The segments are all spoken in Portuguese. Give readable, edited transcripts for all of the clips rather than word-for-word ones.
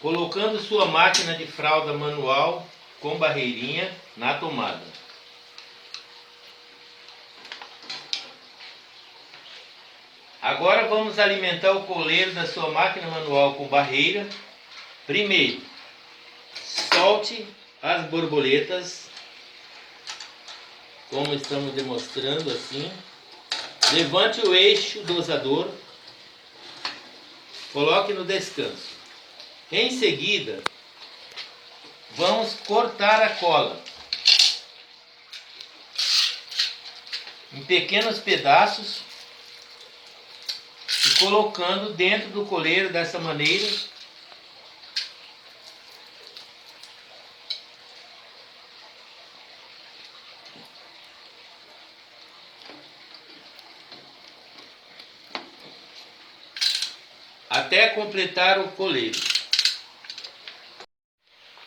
colocando sua máquina de fralda manual com barreirinha na tomada. Agora vamos alimentar o coleiro da sua máquina manual com barreira. Primeiro, solte as borboletas, como estamos demonstrando assim. Levante o eixo dosador, coloque no descanso. Em seguida, vamos cortar a cola em pequenos pedaços e colocando dentro do coleiro dessa maneira. Até completar o coleiro.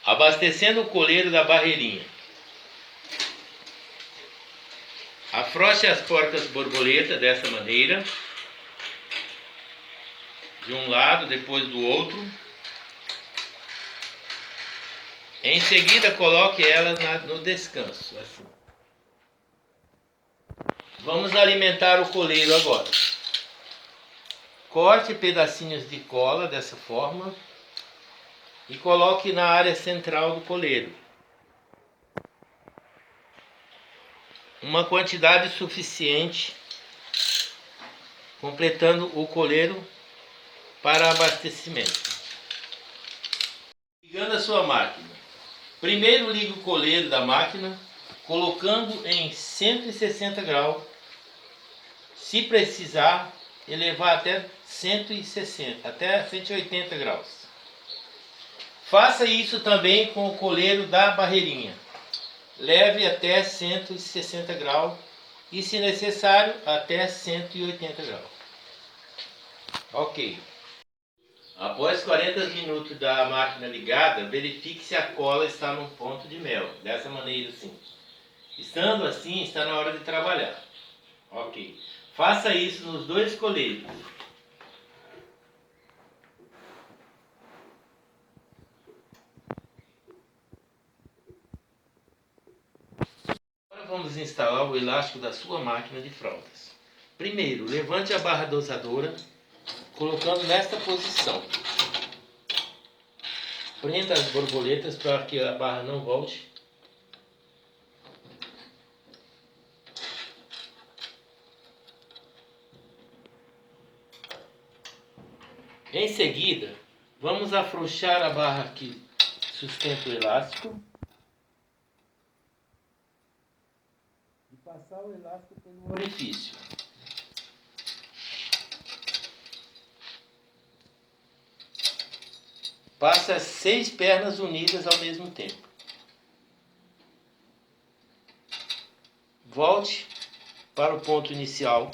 Abastecendo o coleiro da barreirinha. Afrouxe as porcas borboleta dessa maneira. De um lado, depois do outro. Em seguida, coloque elas no descanso. Assim. Vamos alimentar o coleiro agora. Corte pedacinhos de cola dessa forma e coloque na área central do coleiro. Uma quantidade suficiente, completando o coleiro para abastecimento. Ligando a sua máquina. Primeiro ligue o coleiro da máquina, colocando em 160 graus. Se precisar, elevar até 160, até 180 graus. Faça isso também com o coleiro da barreirinha. Leve até 160 graus e, se necessário, até 180 graus. Ok. Após 40 minutos da máquina ligada, verifique se a cola está num ponto de mel. Dessa maneira assim. Estando assim, está na hora de trabalhar. Ok. Faça isso nos dois coleiros. Agora vamos instalar o elástico da sua máquina de fraldas. Primeiro, levante a barra dosadora, colocando nesta posição. Prenda as borboletas para que a barra não volte. Em seguida, vamos afrouxar a barra que sustenta o elástico e passar o elástico pelo orifício. Passa as 6 pernas unidas ao mesmo tempo. Volte para o ponto inicial.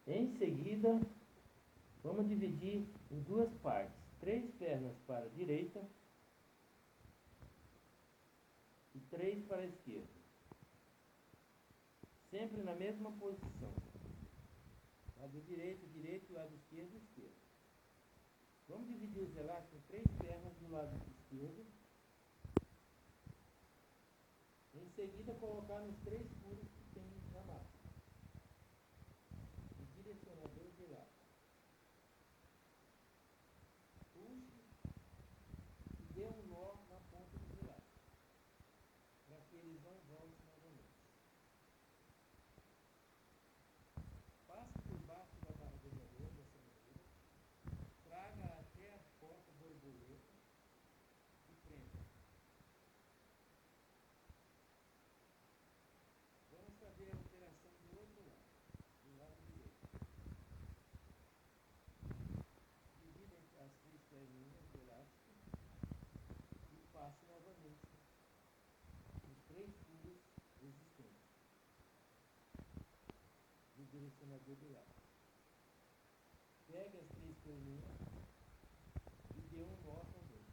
Em seguida, vamos dividir em duas partes. 3 pernas para a direita e 3 para a esquerda. Sempre na mesma posição. Lado direito, direito, lado esquerdo, esquerdo. Vamos dividir os elásticos em 3 pernas do lado esquerdo. Em seguida, colocar nos 3 furos que tem na máquina. O direcionador de elástico. Puxe e dê um nó na ponta dos elásticos, para que eles não voltem novamente. Passe por baixo da barra dosadora dessa maneira, traga até a porta borboleta e prenda. Vamos fazer a operação do outro lado, do lado direito. Divida entre as 3 perninhas do elástico e passe novamente os 3 furos existentes do direcionador do elástico. Pegue as 3 perninhas e dê um nó também.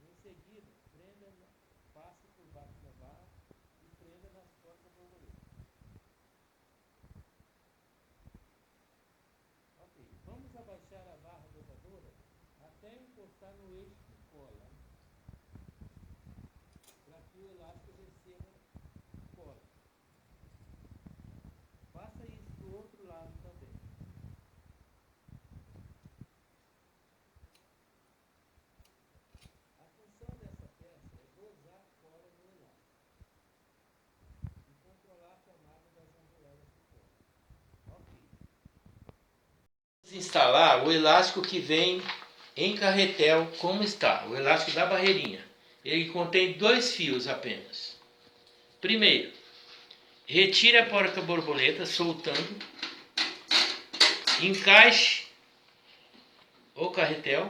Em seguida, passe por baixo da barra e prenda nas portas borboletas. encostar no eixo de cola, para que o elástico receba cola. Faça isso do outro lado também. A função dessa peça é dosar a cola no elástico e controlar a tomada das arruelas de cola. Ok. Vamos instalar o elástico que vem em carretel, como está, o elástico da barreirinha. Ele contém 2 fios apenas. Primeiro, retire a porca-borboleta soltando, encaixe o carretel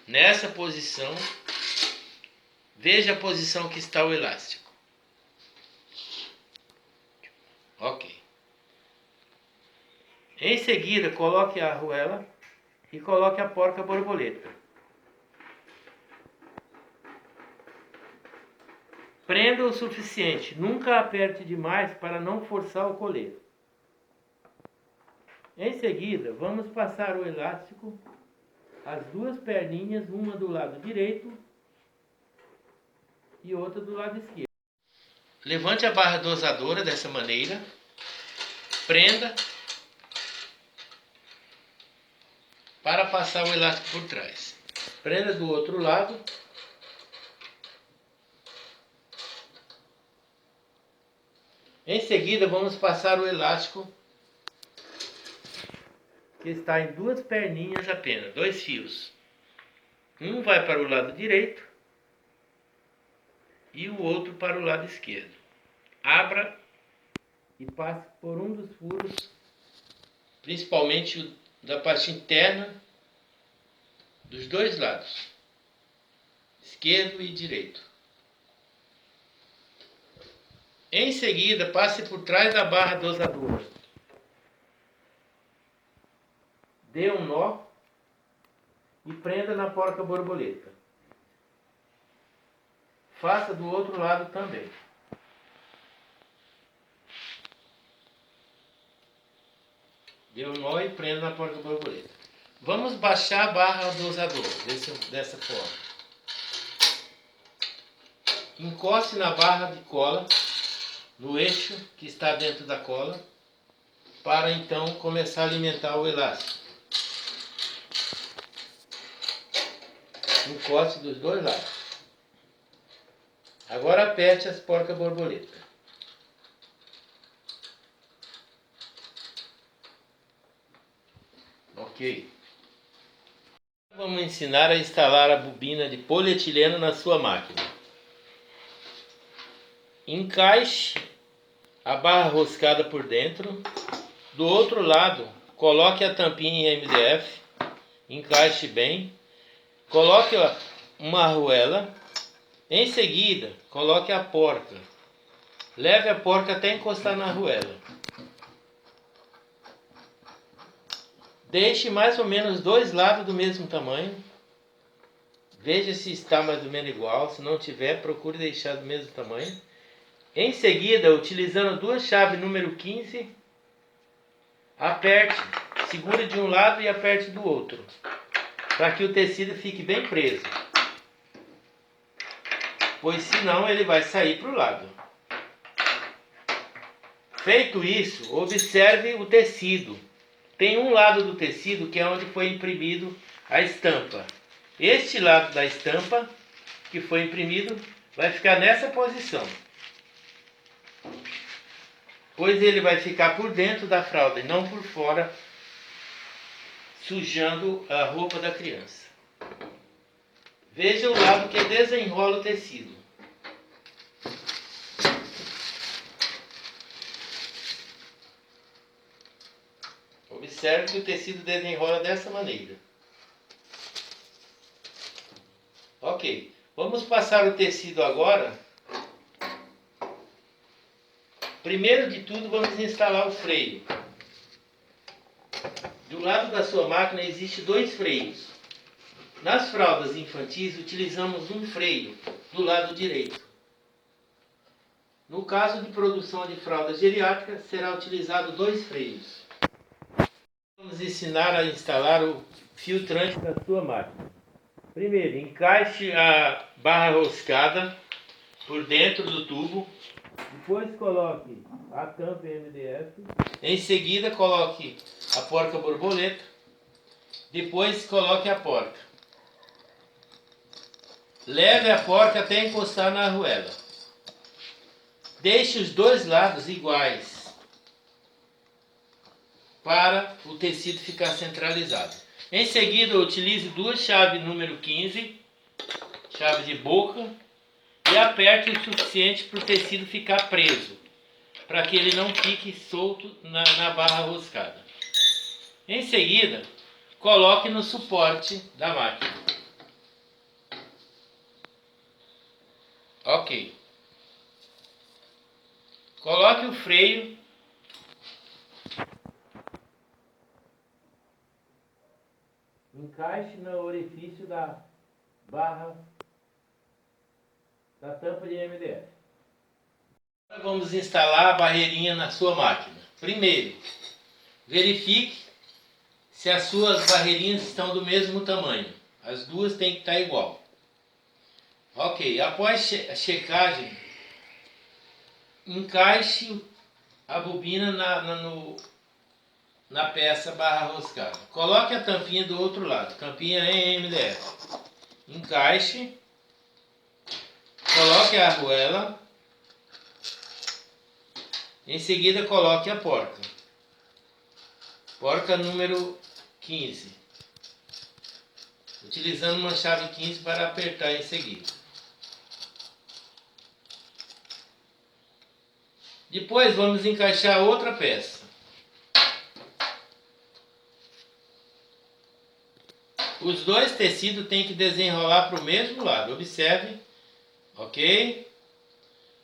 nessa posição, veja a posição que está o elástico. Ok. Em seguida, coloque a arruela e coloque a porca-borboleta. Prenda o suficiente, nunca aperte demais para não forçar o colete. Em seguida, vamos passar o elástico, as 2 perninhas, uma do lado direito e outra do lado esquerdo. Levante a barra dosadora dessa maneira, prenda para passar o elástico por trás. Prenda do outro lado. Em seguida, vamos passar o elástico que está em 2 perninhas apenas, 2 fios. Um vai para o lado direito e o outro para o lado esquerdo. Abra e passe por um dos furos, principalmente o da parte interna dos 2 lados, esquerdo e direito. Em seguida, passe por trás da barra dosadora. Dê um nó e prenda na porca-borboleta. Faça do outro lado também. Dê um nó e prenda na porca-borboleta. Vamos baixar a barra dosadora dessa forma. Encoste na barra de cola, no eixo que está dentro da cola, para então começar a alimentar o elástico. Encoste dos 2 lados. Agora aperte as porca-borboleta. Ok. Vamos ensinar a instalar a bobina de polietileno na sua máquina. Encaixe a barra roscada por dentro. Do outro lado, coloque a tampinha em MDF. Encaixe bem. Coloque uma arruela. Em seguida, coloque a porca. Leve a porca até encostar na arruela. Deixe mais ou menos 2 lados do mesmo tamanho. Veja se está mais ou menos igual. Se não tiver, procure deixar do mesmo tamanho. Em seguida, utilizando 2 chaves número 15, aperte, segure de um lado e aperte do outro, para que o tecido fique bem preso, pois senão ele vai sair para o lado. Feito isso, observe o tecido. Tem um lado do tecido que é onde foi imprimido a estampa. Este lado da estampa que foi imprimido vai ficar nessa posição, pois ele vai ficar por dentro da fralda e não por fora, sujando a roupa da criança. Veja o lado que desenrola o tecido. Observe que o tecido desenrola dessa maneira. Ok, vamos passar o tecido agora. Primeiro de tudo, vamos instalar o freio. Do lado da sua máquina existem 2 freios. Nas fraldas infantis, utilizamos um freio do lado direito. No caso de produção de fraldas geriátricas, será utilizado 2 freios. Vamos ensinar a instalar o filtrante da sua máquina. Primeiro, encaixe a barra roscada por dentro do tubo. Depois coloque a tampa MDF. Em seguida, coloque a porca borboleta. Depois, coloque a porca. Leve a porca até encostar na arruela. Deixe os dois lados iguais para o tecido ficar centralizado. Em seguida, utilize duas chaves número 15, chave de boca, e aperte o suficiente para o tecido ficar preso, para que ele não fique solto na barra roscada. Em seguida, coloque no suporte da máquina. Ok. Coloque o freio encaixe no orifício da barra da tampa de MDF. Agora vamos instalar a barreirinha na sua máquina. Primeiro, verifique se as suas barreirinhas estão do mesmo tamanho. As duas têm que estar igual. Ok, após a checagem, encaixe a bobina na peça barra roscada. Coloque a tampinha do outro lado, tampinha em MDF. Encaixe, coloque a arruela, em seguida coloque a porca. Porca número 15. Utilizando uma chave 15 para apertar em seguida. Depois vamos encaixar outra peça. Os dois tecidos têm que desenrolar para o mesmo lado. Observe. Ok?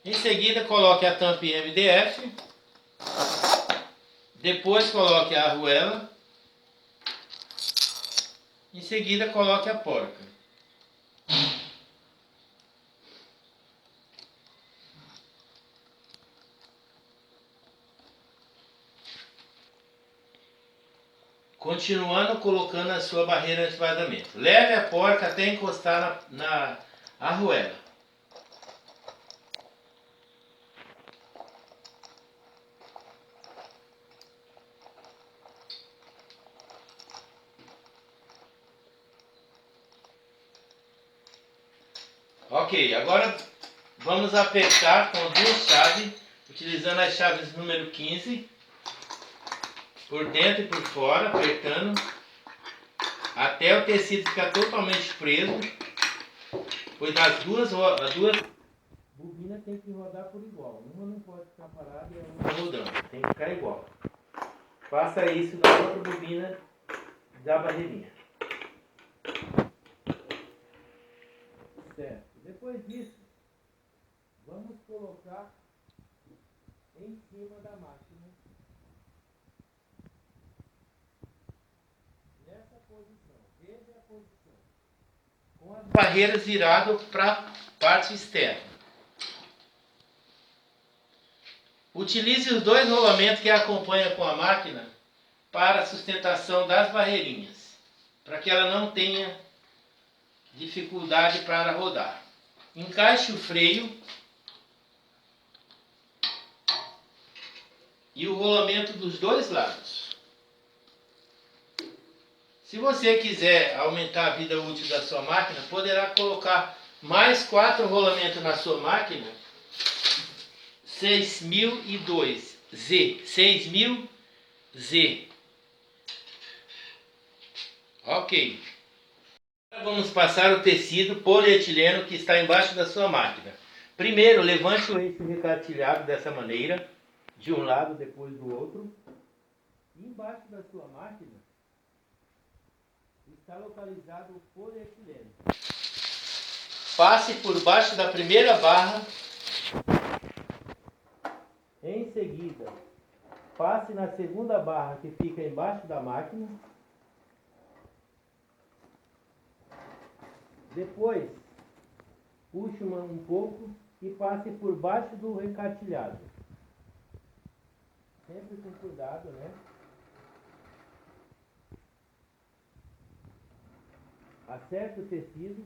Em seguida coloque a tampa em MDF. Depois coloque a arruela. Em seguida coloque a porca. Continuando colocando a sua barreira de vazamento. Leve a porca até encostar na arruela. Ok, agora vamos apertar com duas chaves, utilizando as chaves número 15, por dentro e por fora, apertando, até o tecido ficar totalmente preso, pois as duas bobinas têm que rodar por igual, uma não pode ficar parada e a outra rodando, tem que ficar igual. Faça isso na outra bobina da barreirinha. Certo. Depois disso, vamos colocar em cima da máquina, nessa posição. Veja a posição, com as barreiras viradas para a parte externa. Utilize os dois rolamentos que acompanham com a máquina para a sustentação das barreirinhas, para que ela não tenha dificuldade para rodar. Encaixe o freio e o rolamento dos dois lados. Se você quiser aumentar a vida útil da sua máquina, poderá colocar mais 4 rolamentos na sua máquina 6002Z, 6000Z. Ok. Agora vamos passar o tecido polietileno que está embaixo da sua máquina. Primeiro, levante o eixo recartilhado dessa maneira, de um lado depois do outro. E embaixo da sua máquina está localizado o polietileno. Passe por baixo da primeira barra. Em seguida, passe na segunda barra que fica embaixo da máquina. Depois, puxe um pouco e passe por baixo do recartilhado. Sempre com cuidado, né? acerte o tecido,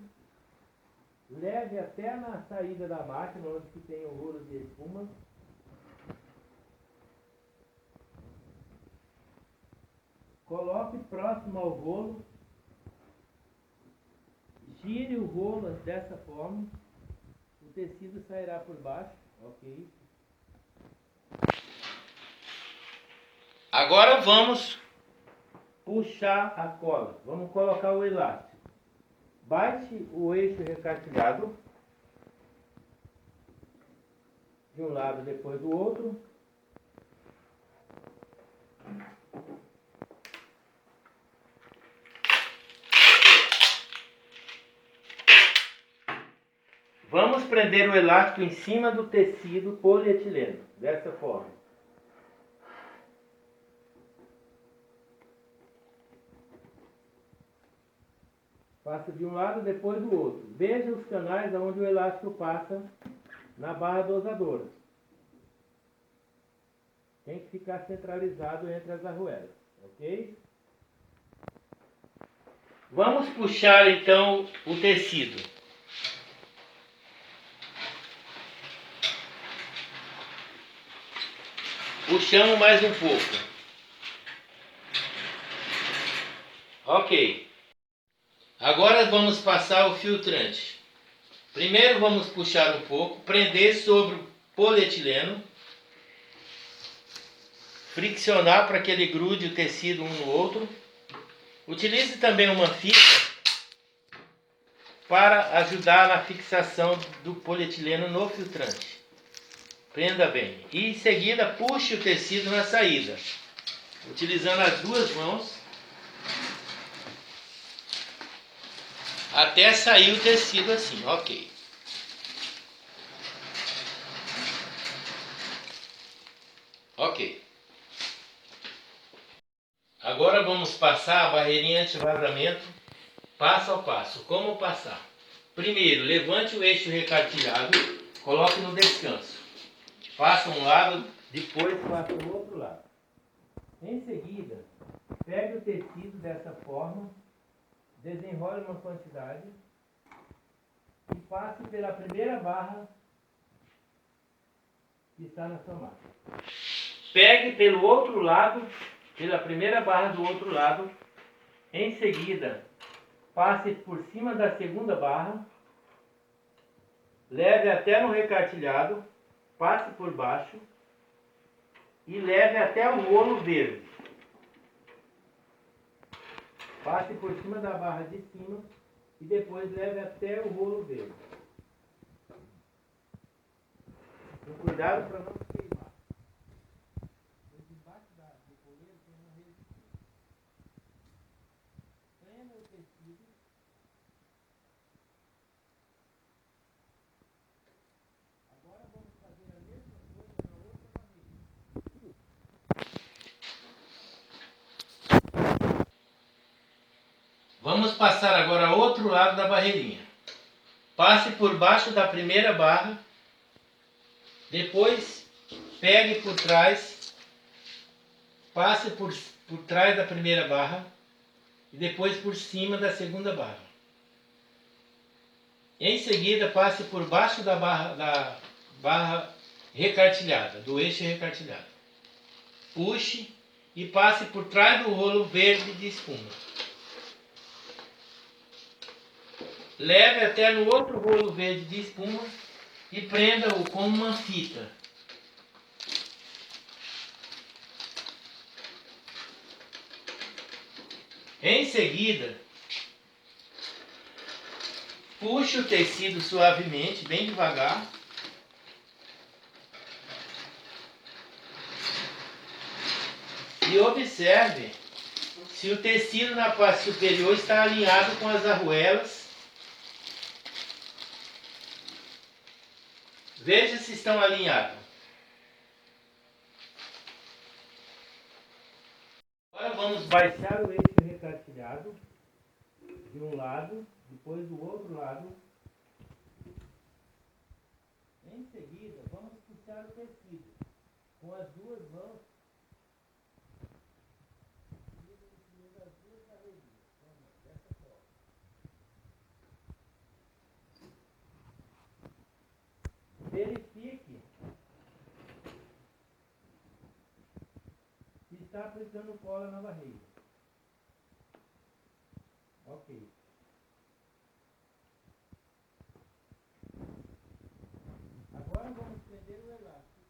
leve até na saída da máquina, onde que tem o rolo de espuma. Coloque próximo ao rolo, gire o rolo dessa forma, o tecido sairá por baixo, ok? Agora vamos puxar a cola, vamos colocar o elástico. Bate o eixo recartilhado de um lado depois do outro. Vamos prender o elástico em cima do tecido polietileno, dessa forma. Passa de um lado depois do outro. Veja os canais onde o elástico passa na barra dosadora. Tem que ficar centralizado entre as arruelas, ok? Vamos puxar então o tecido. Puxamos mais um pouco. Ok. Agora vamos passar o filtrante. Primeiro vamos puxar um pouco, prender sobre o polietileno, friccionar para que ele grude o tecido um no outro. Utilize também uma fita para ajudar na fixação do polietileno no filtrante. Prenda bem. E em seguida puxe o tecido na saída, utilizando as duas mãos até sair o tecido assim, ok. Ok. Agora vamos passar a barreirinha anti-vazamento passo a passo. Como passar? Primeiro, levante o eixo recartilhado, coloque no descanso. Faça um lado, depois faça o outro lado. Em seguida, pegue o tecido dessa forma, desenrole uma quantidade e passe pela primeira barra que está na sua máquina. Pegue pelo outro lado, pela primeira barra do outro lado. Em seguida, passe por cima da segunda barra, leve até no recartilhado, passe por baixo e leve até o rolo verde. Passe por cima da barra de cima e depois leve até o rolo verde. Com cuidado para não se queimar. Debaixo do coleiro tem uma resistência. Prenda o tecido. Agora vamos fazer a mesma coisa na outra barreirinha. Vamos passar agora ao outro lado da barreirinha. Passe por baixo da primeira barra, depois pegue por trás, passe por trás da primeira barra e depois por cima da segunda barra. Em seguida, passe por baixo da barra recartilhada, do eixo recartilhado. Puxe e passe por trás do rolo verde de espuma. Leve até no outro rolo verde de espuma e prenda-o com uma fita. Em seguida, puxe o tecido suavemente, bem devagar. E observe se o tecido na parte superior está alinhado com as arruelas. Veja se estão alinhados. Agora vamos baixar o eixo recartilhado de um lado, depois do outro lado. Em seguida, vamos puxar o tecido com as duas mãos. As duas barreirinhas, dessa forma. está aplicando cola na barreira. Ok. Agora vamos prender o elástico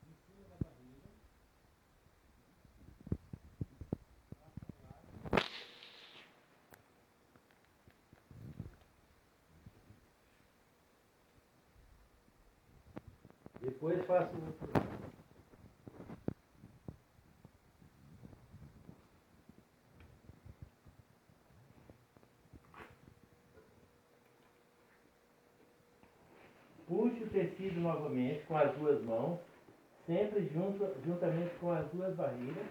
em cima da barreira. Depois faço o outro lado. Puxe o tecido novamente com as duas mãos, sempre juntamente com as duas barreiras.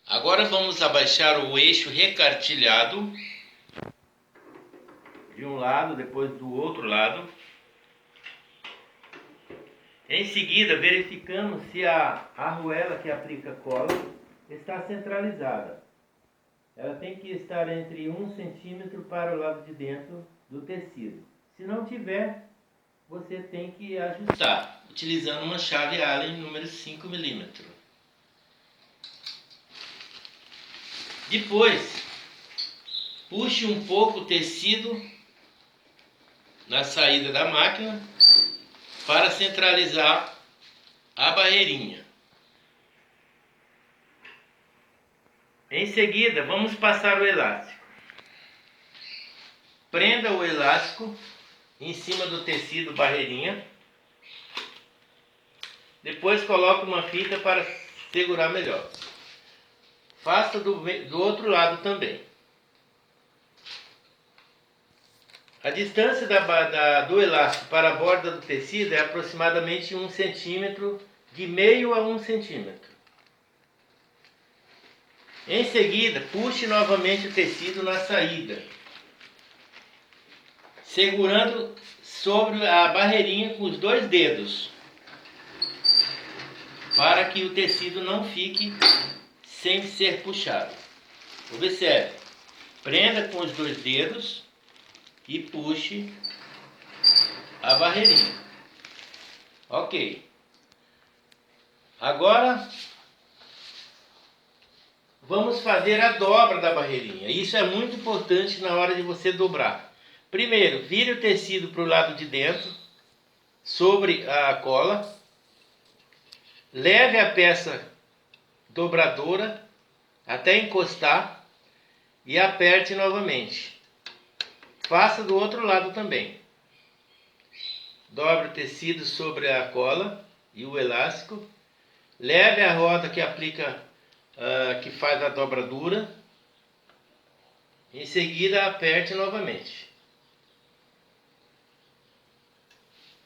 Agora vamos abaixar o eixo recartilhado de um lado, depois do outro lado. Em seguida, verificamos se a arruela que aplica cola está centralizada. Ela tem que estar entre 1 centímetro para o lado de dentro do tecido. Se não tiver, você tem que ajustar, utilizando uma chave Allen número 5 milímetros. Depois, puxe um pouco o tecido na saída da máquina para centralizar a barreirinha. Em seguida, vamos passar o elástico. Prenda o elástico em cima do tecido barreirinha. Depois coloque uma fita para segurar melhor. Faça do outro lado também. A distância do elástico para a borda do tecido é aproximadamente 1 centímetro, de meio a 1 centímetro. Em seguida, puxe novamente o tecido na saída, segurando sobre a barreirinha com os 2 dedos, para que o tecido não fique sem ser puxado. Observe, prenda com os 2 dedos e puxe a barreirinha. Ok. Agora vamos fazer a dobra da barreirinha. Isso é muito importante na hora de você dobrar. Primeiro, vire o tecido para o lado de dentro, sobre a cola. Leve a peça dobradora até encostar e aperte novamente. Faça do outro lado também. Dobre o tecido sobre a cola e o elástico. Leve a roda que aplica, que faz a dobradura. Em seguida, aperte novamente.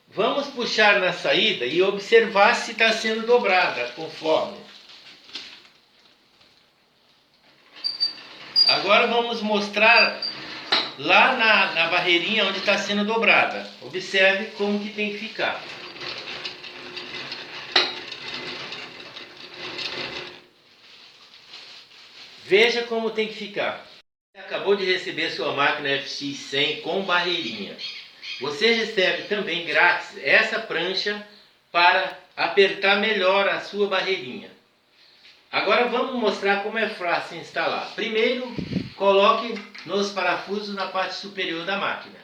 Vamos puxar na saída e observar se está sendo dobrada conforme. Agora vamos mostrar lá na barreirinha onde está sendo dobrada. Observe como que tem que ficar. Veja como tem que ficar. Você acabou de receber sua máquina FX100 com barreirinha. Você recebe também grátis essa prancha para apertar melhor a sua barreirinha. Agora vamos mostrar como é fácil instalar. Primeiro, coloque nos parafusos na parte superior da máquina.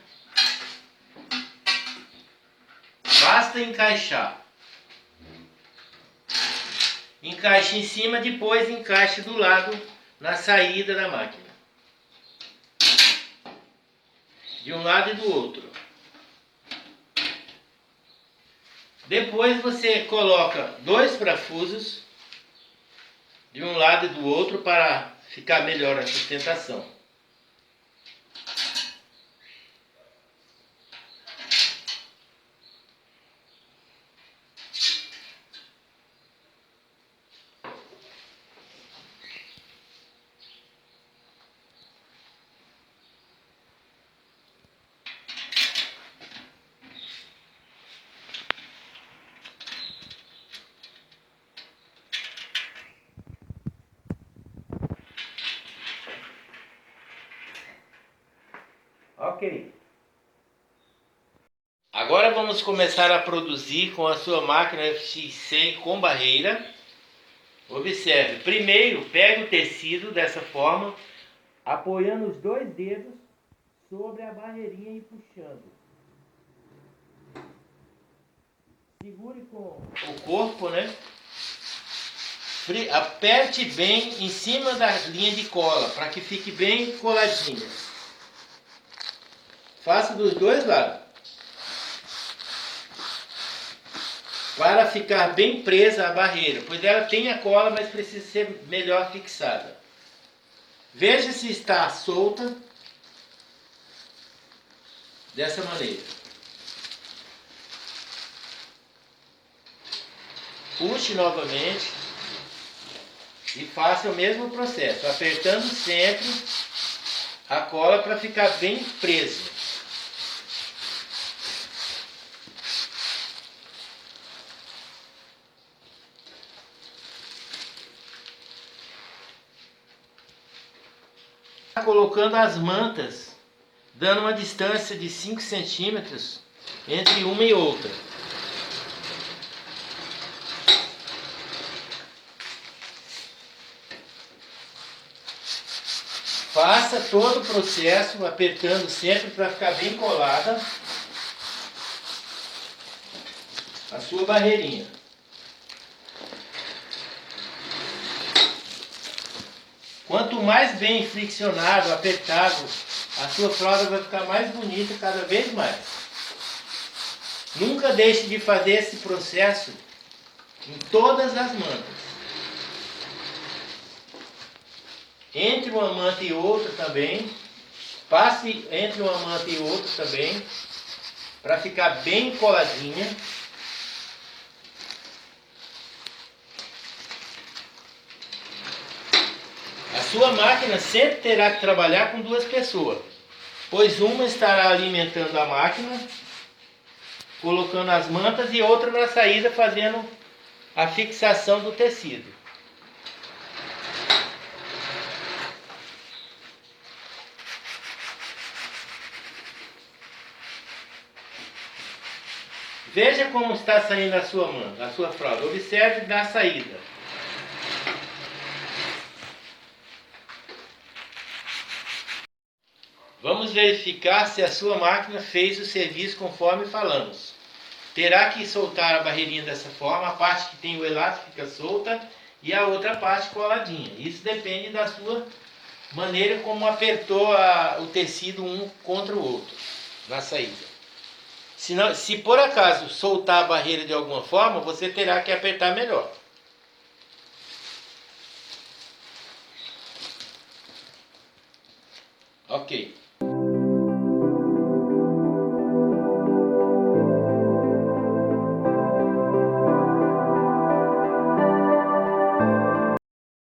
Basta encaixar. Encaixe em cima, depois encaixe do lado na saída da máquina. De um lado e do outro. Depois você coloca 2 parafusos de um lado e do outro para ficar melhor a sustentação. Ok. Agora vamos começar a produzir com a sua máquina FX100 com barreira. Observe, primeiro pegue o tecido dessa forma, apoiando os dois dedos sobre a barreirinha e puxando. Segure com o corpo, né? Aperte bem em cima da linha de cola, para que fique bem coladinha. Faça dos dois lados. Para ficar bem presa a barreira, pois ela tem a cola, mas precisa ser melhor fixada. Veja se está solta dessa maneira. Puxe novamente e faça o mesmo processo, apertando sempre a cola para ficar bem presa. Colocando as mantas, dando uma distância de 5 centímetros entre uma e outra. Faça todo o processo apertando sempre para ficar bem colada a sua barreirinha. Quanto mais bem friccionado, apertado, a sua fralda vai ficar mais bonita cada vez mais. Nunca deixe de fazer esse processo em todas as mantas. Entre uma manta e outra também. Passe entre uma manta e outra também, para ficar bem coladinha. A sua máquina sempre terá que trabalhar com duas pessoas, pois uma estará alimentando a máquina, colocando as mantas, e outra na saída fazendo a fixação do tecido. Veja como está saindo a sua manta, a sua fralda. Observe na saída. Vamos verificar se a sua máquina fez o serviço conforme falamos. Terá que soltar a barreirinha dessa forma, a parte que tem o elástico fica solta e a outra parte coladinha. Isso depende da sua maneira como apertou o tecido um contra o outro na saída. Se por acaso soltar a barreira de alguma forma, você terá que apertar melhor. Ok.